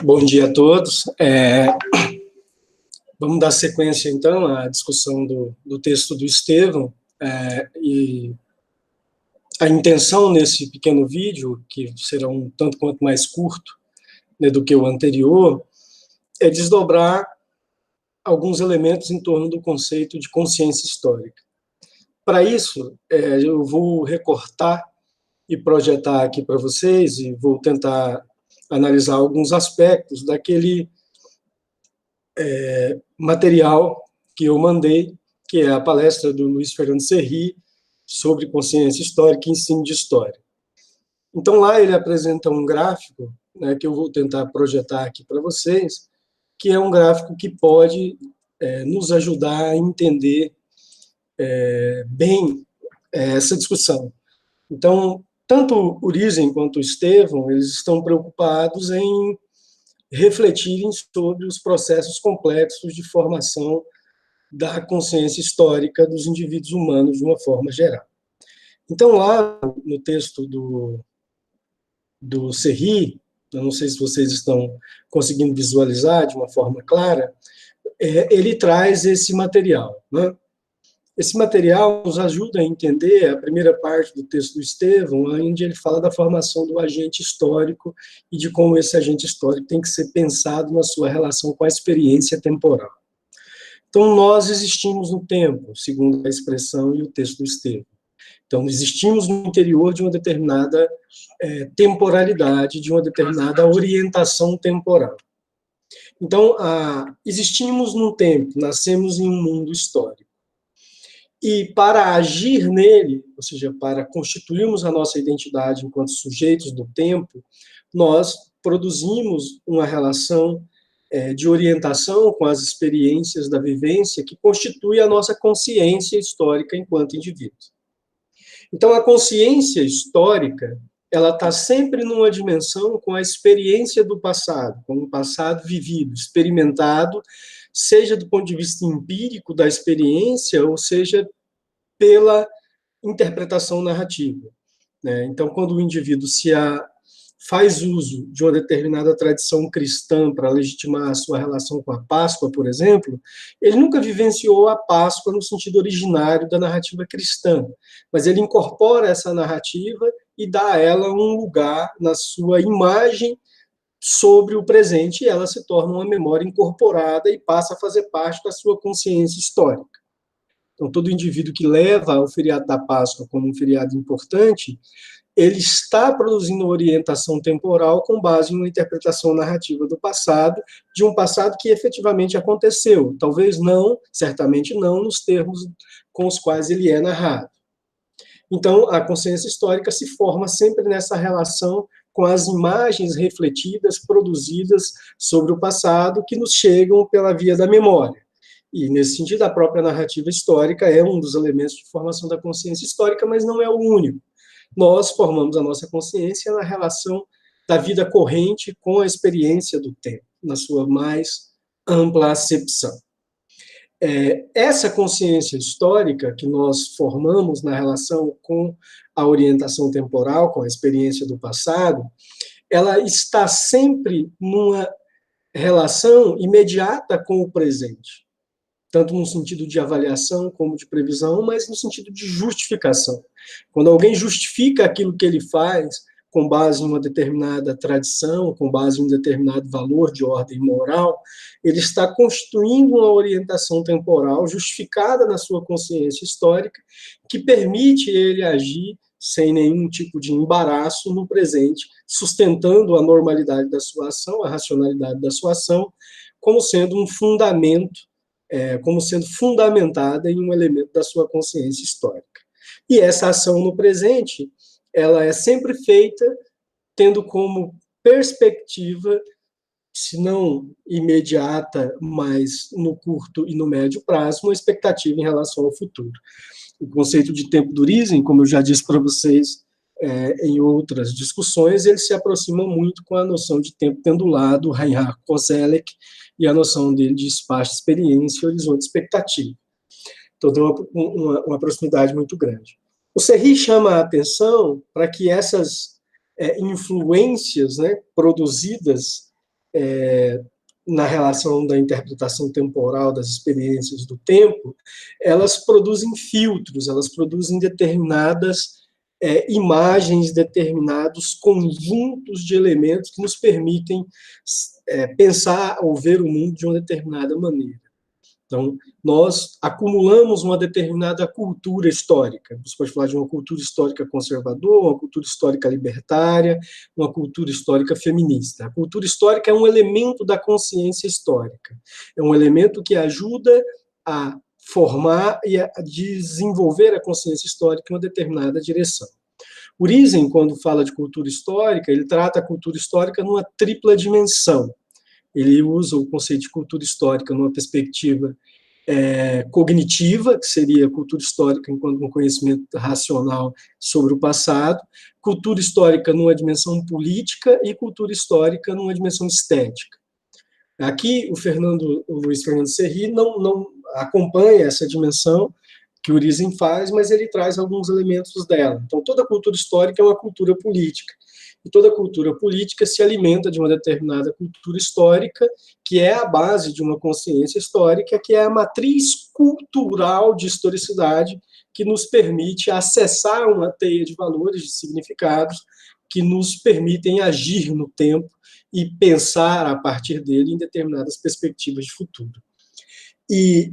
Bom dia a todos. Vamos dar sequência, então, à discussão do texto do Estevão. E a intenção nesse pequeno vídeo, que será um tanto quanto mais curto, né, do que o anterior, é desdobrar alguns elementos em torno do conceito de consciência histórica. Para isso, eu vou recortar e projetar aqui para vocês, e vou tentar analisar alguns aspectos daquele material que eu mandei, que é a palestra do Luiz Fernando Serri sobre consciência histórica e ensino de história. Então, lá ele apresenta um gráfico, né, que eu vou tentar projetar aqui para vocês, que é um gráfico que pode nos ajudar a entender bem essa discussão. Então, tanto Urizen quanto Estevão, eles estão preocupados em refletirem sobre os processos complexos de formação da consciência histórica dos indivíduos humanos de uma forma geral. Então, lá no texto do Serri, eu não sei se vocês estão conseguindo visualizar de uma forma clara, ele traz esse material, né? Esse material nos ajuda a entender a primeira parte do texto do Estevão, onde ele fala da formação do agente histórico e de como esse agente histórico tem que ser pensado na sua relação com a experiência temporal. Então, nós existimos no tempo, segundo a expressão e o texto do Estevão. Então, existimos no interior de uma determinada temporalidade, de uma determinada orientação temporal. Então, existimos num tempo, nascemos em um mundo histórico. E para agir nele, ou seja, para constituirmos a nossa identidade enquanto sujeitos do tempo, nós produzimos uma relação de orientação com as experiências da vivência que constitui a nossa consciência histórica enquanto indivíduos. Então, a consciência histórica, ela está sempre numa dimensão com a experiência do passado, com o passado vivido, experimentado, seja do ponto de vista empírico da experiência, ou seja, pela interpretação narrativa, né? Então, quando o indivíduo faz uso de uma determinada tradição cristã para legitimar a sua relação com a Páscoa, por exemplo, ele nunca vivenciou a Páscoa no sentido originário da narrativa cristã, mas ele incorpora essa narrativa e dá a ela um lugar na sua imagem sobre o presente, e ela se torna uma memória incorporada e passa a fazer parte da sua consciência histórica. Então, todo indivíduo que leva o feriado da Páscoa como um feriado importante, ele está produzindo uma orientação temporal com base em uma interpretação narrativa do passado, de um passado que efetivamente aconteceu. Talvez não, certamente não, nos termos com os quais ele é narrado. Então, a consciência histórica se forma sempre nessa relação com as imagens refletidas, produzidas sobre o passado, que nos chegam pela via da memória. E, nesse sentido, a própria narrativa histórica é um dos elementos de formação da consciência histórica, mas não é o único. Nós formamos a nossa consciência na relação da vida corrente com a experiência do tempo, na sua mais ampla acepção. Essa consciência histórica que nós formamos na relação com a orientação temporal, com a experiência do passado, ela está sempre numa relação imediata com o presente, tanto no sentido de avaliação como de previsão, mas no sentido de justificação. Quando alguém justifica aquilo que ele faz com base em uma determinada tradição, com base em um determinado valor de ordem moral, ele está constituindo uma orientação temporal justificada na sua consciência histórica, que permite ele agir sem nenhum tipo de embaraço no presente, sustentando a normalidade da sua ação, a racionalidade da sua ação, como sendo um fundamento, como sendo fundamentada em um elemento da sua consciência histórica. E essa ação no presente, ela é sempre feita tendo como perspectiva, se não imediata, mas no curto e no médio prazo, uma expectativa em relação ao futuro. O conceito de tempo do Urizen, como eu já disse para vocês em outras discussões, ele se aproxima muito com a noção de tempo pendular do Reinhard Koselleck e a noção dele de espaço, experiência e horizonte expectativa. Então, tem uma proximidade muito grande. O Serri chama a atenção para que essas influências, né, produzidas na relação da interpretação temporal das experiências do tempo, elas produzem filtros, elas produzem determinadas imagens, determinados conjuntos de elementos que nos permitem pensar ou ver o mundo de uma determinada maneira. Então, nós acumulamos uma determinada cultura histórica. Você pode falar de uma cultura histórica conservadora, uma cultura histórica libertária, uma cultura histórica feminista. A cultura histórica é um elemento da consciência histórica. É um elemento que ajuda a formar e a desenvolver a consciência histórica em uma determinada direção. Urizen, quando fala de cultura histórica, ele trata a cultura histórica numa tripla dimensão. Ele usa o conceito de cultura histórica numa perspectiva cognitiva, que seria cultura histórica enquanto um conhecimento racional sobre o passado, cultura histórica numa dimensão política e cultura histórica numa dimensão estética. Aqui, o Luiz Fernando Serri não acompanha essa dimensão que o Urizen faz, mas ele traz alguns elementos dela. Então, toda cultura histórica é uma cultura política. E toda cultura política se alimenta de uma determinada cultura histórica, que é a base de uma consciência histórica, que é a matriz cultural de historicidade, que nos permite acessar uma teia de valores, de significados, que nos permitem agir no tempo e pensar a partir dele em determinadas perspectivas de futuro. E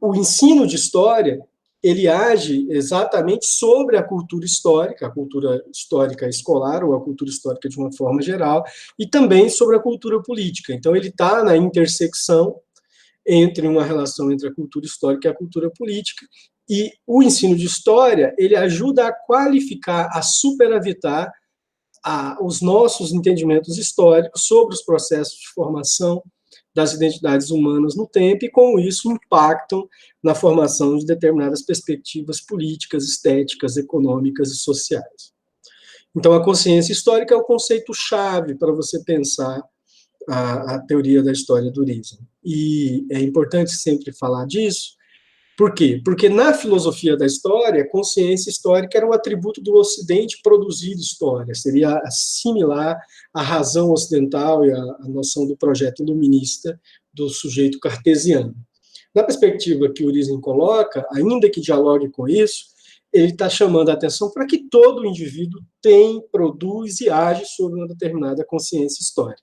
o ensino de história, ele age exatamente sobre a cultura histórica escolar, ou a cultura histórica de uma forma geral, e também sobre a cultura política. Então, ele está na intersecção entre uma relação entre a cultura histórica e a cultura política, e o ensino de história, ele ajuda a qualificar, a superavitar os nossos entendimentos históricos sobre os processos de formação das identidades humanas no tempo, e com isso impactam na formação de determinadas perspectivas políticas, estéticas, econômicas e sociais. Então, a consciência histórica é o conceito-chave para você pensar a teoria da história do Urizen. E é importante sempre falar disso. Por quê? Porque na filosofia da história, a consciência histórica era um atributo do Ocidente produzir história, seria similar à razão ocidental e à noção do projeto iluminista do sujeito cartesiano. Na perspectiva que o Urizen coloca, ainda que dialogue com isso, ele está chamando a atenção para que todo indivíduo tem, produz e age sobre uma determinada consciência histórica.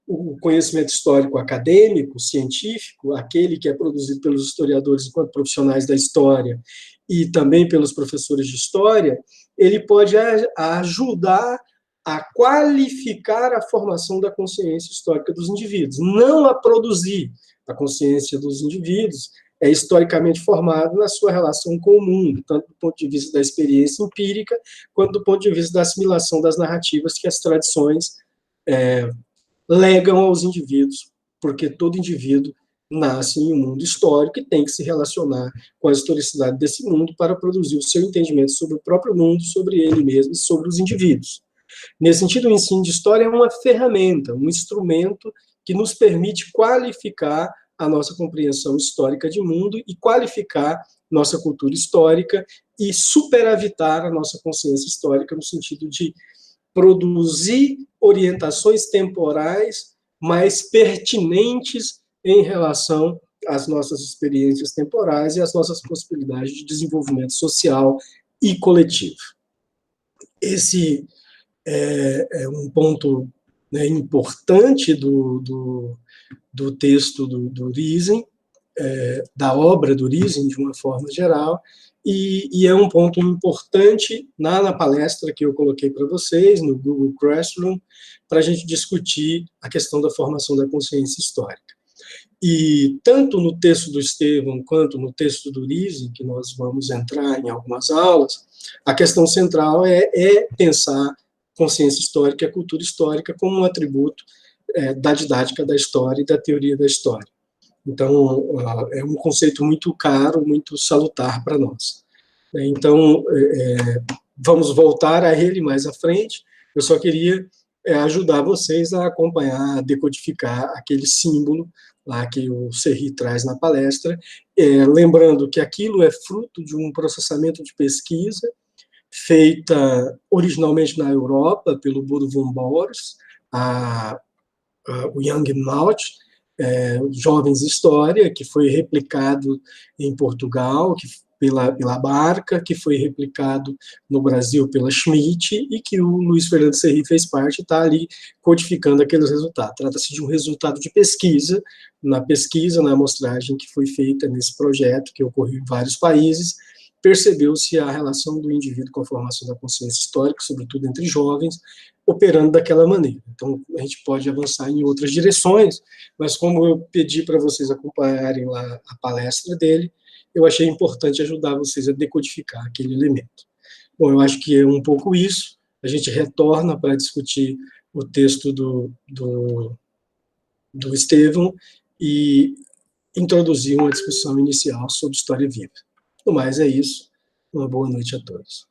O conhecimento histórico acadêmico, científico, aquele que é produzido pelos historiadores enquanto profissionais da história e também pelos professores de história, ele pode ajudar a qualificar a formação da consciência histórica dos indivíduos, não a produzir. A consciência dos indivíduos é historicamente formada na sua relação com o mundo, tanto do ponto de vista da experiência empírica, quanto do ponto de vista da assimilação das narrativas que as tradições legam aos indivíduos, porque todo indivíduo nasce em um mundo histórico e tem que se relacionar com a historicidade desse mundo para produzir o seu entendimento sobre o próprio mundo, sobre ele mesmo e sobre os indivíduos. Nesse sentido, o ensino de história é uma ferramenta, um instrumento que nos permite qualificar a nossa compreensão histórica de mundo e qualificar nossa cultura histórica e superavitar a nossa consciência histórica no sentido de produzir orientações temporais mais pertinentes em relação às nossas experiências temporais e às nossas possibilidades de desenvolvimento social e coletivo. Esse é um ponto importante do texto do Urizen, da obra do Urizen, de uma forma geral, e é um ponto importante na palestra que eu coloquei para vocês, no Google Classroom, para a gente discutir a questão da formação da consciência histórica. E tanto no texto do Estevão quanto no texto do Urizen, que nós vamos entrar em algumas aulas, a questão central é pensar consciência histórica e a cultura histórica como um atributo da didática da história e da teoria da história. Então, é um conceito muito caro, muito salutar para nós. Então, vamos voltar a ele mais à frente. Eu só queria ajudar vocês a acompanhar, a decodificar aquele símbolo lá que o Serri traz na palestra, lembrando que aquilo é fruto de um processamento de pesquisa feita originalmente na Europa, pelo Bodo von Boers, há o Young Maud, Jovens História, que foi replicado em Portugal, pela Barca, que foi replicado no Brasil pela Schmidt, e que o Luiz Fernando Serri fez parte, está ali codificando aqueles resultados. Trata-se de um resultado de pesquisa, na amostragem que foi feita nesse projeto, que ocorreu em vários países, percebeu-se a relação do indivíduo com a formação da consciência histórica, sobretudo entre jovens, operando daquela maneira. Então, a gente pode avançar em outras direções, mas como eu pedi para vocês acompanharem lá a palestra dele, eu achei importante ajudar vocês a decodificar aquele elemento. Bom, eu acho que é um pouco isso. A gente retorna para discutir o texto do Estevão e introduzir uma discussão inicial sobre história viva. No mais, é isso. Uma boa noite a todos.